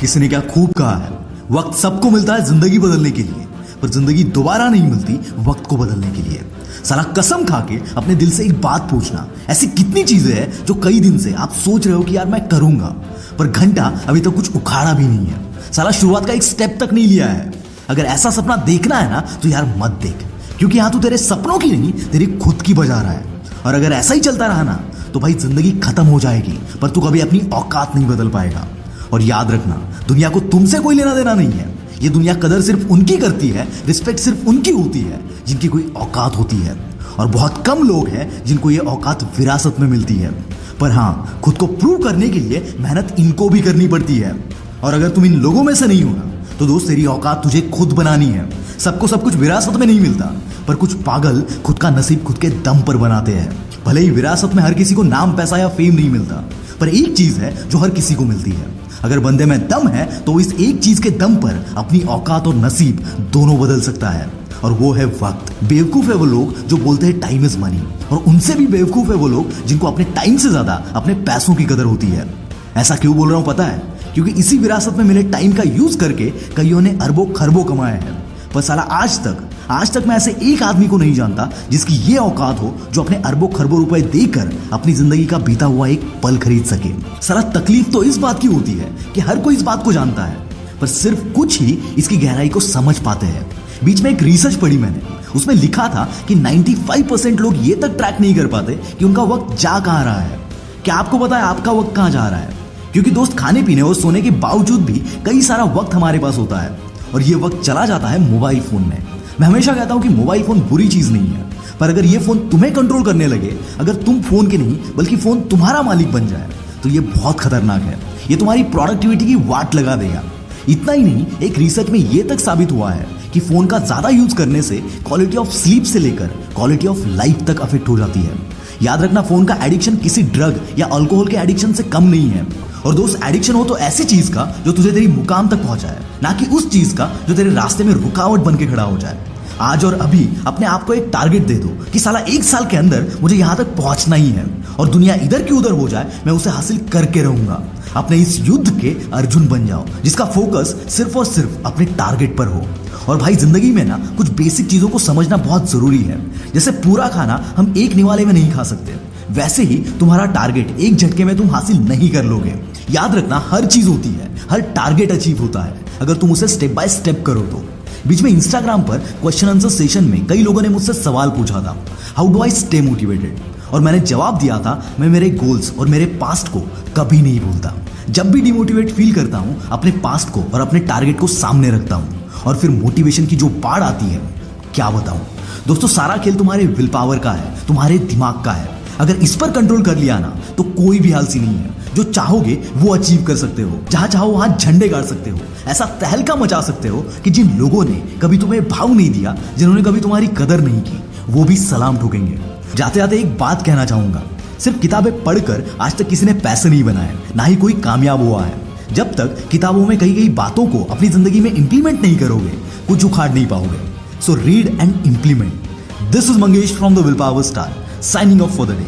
किसी ने क्या खूब कहा है, वक्त सबको मिलता है जिंदगी बदलने के लिए, पर जिंदगी दोबारा नहीं मिलती वक्त को बदलने के लिए। साला कसम खा के अपने दिल से एक बात पूछना, ऐसी कितनी चीजें हैं जो कई दिन से आप सोच रहे हो कि यार मैं करूंगा, पर घंटा अभी तक कुछ उखाड़ा भी नहीं है। साला शुरुआत का एक स्टेप तक नहीं लिया है। अगर ऐसा सपना देखना है ना तो यार मत देख, क्योंकि यहां तू तेरे सपनों की नहीं तेरी खुद की बजा रहा है। और अगर ऐसा ही चलता रहा ना तो भाई जिंदगी खत्म हो जाएगी, पर तू कभी अपनी औकात नहीं बदल पाएगा। और याद रखना, दुनिया को तुमसे कोई लेना देना नहीं है। ये दुनिया कदर सिर्फ उनकी करती है, रिस्पेक्ट सिर्फ उनकी होती है जिनकी कोई औकात होती है। और बहुत कम लोग हैं जिनको ये औकात विरासत में मिलती है। पर हाँ, खुद को प्रूव करने के लिए मेहनत इनको भी करनी पड़ती है। और अगर तुम इन लोगों में से नहीं हो ना तो दोस्त, तेरी औकात तुझे खुद बनानी है। सबको सब कुछ विरासत में नहीं मिलता, पर कुछ पागल खुद का नसीब खुद के दम पर बनाते हैं। भले ही विरासत में हर किसी को नाम, पैसा या फेम नहीं मिलता, पर एक चीज है जो हर किसी को मिलती है। अगर बंदे में दम है तो इस एक चीज के दम पर अपनी औकात और नसीब दोनों बदल सकता है, और वो है वक्त। बेवकूफ है वो लोग जो बोलते हैं टाइम इज मनी, और उनसे भी बेवकूफ है वो लोग जिनको अपने टाइम से ज्यादा अपने पैसों की कदर होती है। ऐसा क्यों बोल रहा हूं पता है? क्योंकि इसी विरासत में मिले टाइम का यूज करके कईयों ने अरबों खरबों कमाए हैं। पर साला आज तक मैं ऐसे एक आदमी को नहीं जानता जिसकी ये औकात हो जो अपने अरबों खरबों रुपए देकर अपनी जिंदगी का बीता हुआ एक पल खरीद सके। साला तकलीफ तो इस बात की होती है कि हर कोई इस बात को जानता है, पर सिर्फ कुछ ही इसकी गहराई को समझ पाते हैं। बीच में एक रिसर्च पढ़ी मैंने, उसमें लिखा था कि 95% लोग ये तक ट्रैक नहीं कर पाते कि उनका वक्त जा कहाँ रहा है। क्या आपको पता है आपका वक्त कहाँ जा रहा है? क्योंकि दोस्त, खाने पीने और सोने के बावजूद भी कई सारा वक्त हमारे पास होता है, और ये वक्त चला जाता है मोबाइल फोन में। मैं हमेशा कहता हूं कि मोबाइल फोन बुरी चीज नहीं है, पर अगर ये फोन तुम्हें कंट्रोल करने लगे, अगर तुम फोन के नहीं बल्कि फोन तुम्हारा मालिक बन जाए, तो ये बहुत खतरनाक है। ये तुम्हारी प्रोडक्टिविटी की वाट लगा देगा। इतना ही नहीं, एक रिसर्च में ये तक साबित हुआ है कि फोन का ज्यादा यूज करने से क्वालिटी ऑफ स्लीप से लेकर क्वालिटी ऑफ लाइफ तक अफेक्ट हो जाती है। याद रखना, फोन का एडिक्शन किसी ड्रग या अल्कोहल के एडिक्शन से कम नहीं है। और दोस्त, एडिक्शन हो तो ऐसी चीज का जो तुझे तेरी मुकाम तक पहुंचाए, ना कि उस चीज का जो तेरे रास्ते में रुकावट बन के खड़ा हो जाए। आज और अभी अपने आप को एक टारगेट दे दो कि साला 1 साल के अंदर मुझे यहां तक पहुंचना ही है, और दुनिया इधर की उधर हो जाए मैं उसे हासिल करके रहूंगा। अपने इस युद्ध के अर्जुन बन जाओ जिसका फोकस सिर्फ और सिर्फ अपने टारगेट पर हो। और भाई, जिंदगी में ना कुछ बेसिक चीजों को समझना बहुत जरूरी है। जैसे पूरा खाना हम एक निवाले में नहीं खा सकते, वैसे ही तुम्हारा टारगेट एक झटके में तुम हासिल नहीं कर लोगे। याद रखना, हर चीज होती है, हर टारगेट अचीव होता है अगर तुम उसे स्टेप बाय स्टेप करो तो। बीच में इंस्टाग्राम पर क्वेश्चन आंसर सेशन में कई लोगों ने मुझसे सवाल पूछा था, how do I stay motivated? और मैंने जवाब दिया था, मैं मेरे गोल्स और मेरे पास्ट को कभी नहीं भूलता। जब भी डिमोटिवेट फील करता हूं, अपने पास्ट को और अपने टारगेट को सामने रखता हूं, और फिर मोटिवेशन की जो बाढ़ आती है, क्या बताऊं दोस्तों। सारा खेल तुम्हारे विल पावर का है, तुम्हारे दिमाग का है। अगर इस पर कंट्रोल कर लिया ना तो कोई भी आलसी नहीं है। जो चाहोगे वो अचीव कर सकते हो, जहां चाहो वहां झंडे गाड़ सकते हो, ऐसा तहलका मचा सकते हो कि जिन लोगों ने कभी तुम्हें भाव नहीं दिया, जिन्होंने कभी तुम्हारी कदर नहीं की, वो भी सलाम ठोकेंगे। जाते जाते एक बात कहना चाहूंगा, सिर्फ किताबें पढ़कर आज तक किसी ने पैसे नहीं बनाए, ना ही कोई कामयाब हुआ है। जब तक किताबों में कही गई बातों को अपनी जिंदगी में इंप्लीमेंट नहीं करोगे, कुछ उखाड़ नहीं पाओगे। So read and implement. This is Mangesh from the will power star, signing off for the day.